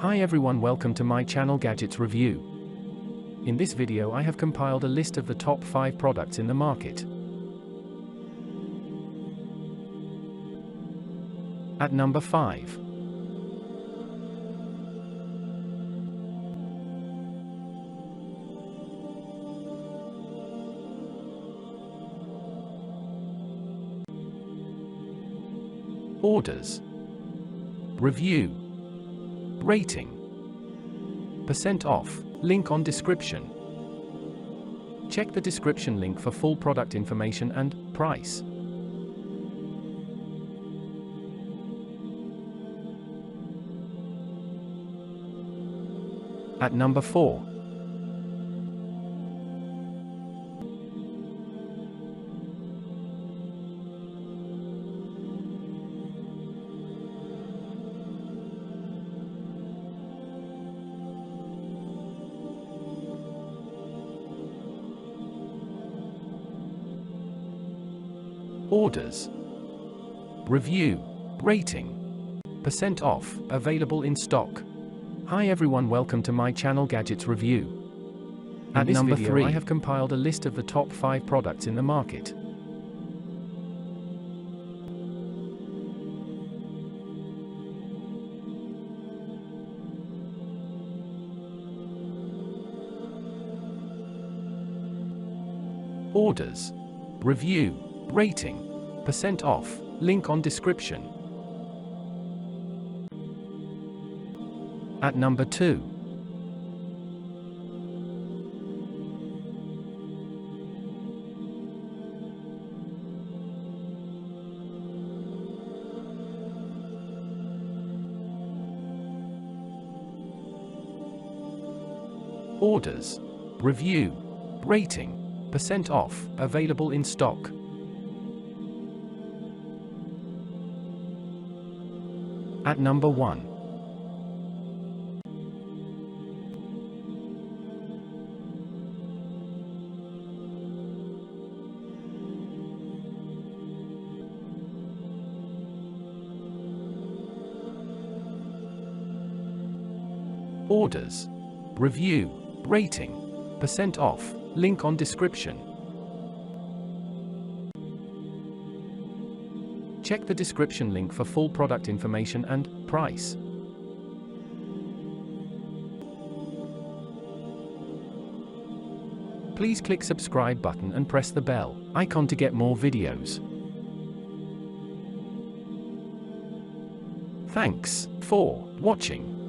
Hi everyone, welcome to my channel Gadgets Review. In this video I have compiled a list of the top 5 products in the market. At number 5. Orders. Review. Rating. % off. Link on description. Check the description link for full product information and price. At number 4. Orders. Review. Rating. % off. Available in stock. Hi everyone, welcome to my channel Gadgets Review. At number 3, I have compiled a list of the top 5 products in the market. Orders. Review. Rating. % off. Link on description. At number 2. Orders. Review. Rating. % off. Available in stock. At number 1. Orders. Review. Rating. % off. Link on description. Check the description link for full product information and price. Please click subscribe button and press the bell icon to get more videos. Thanks for watching.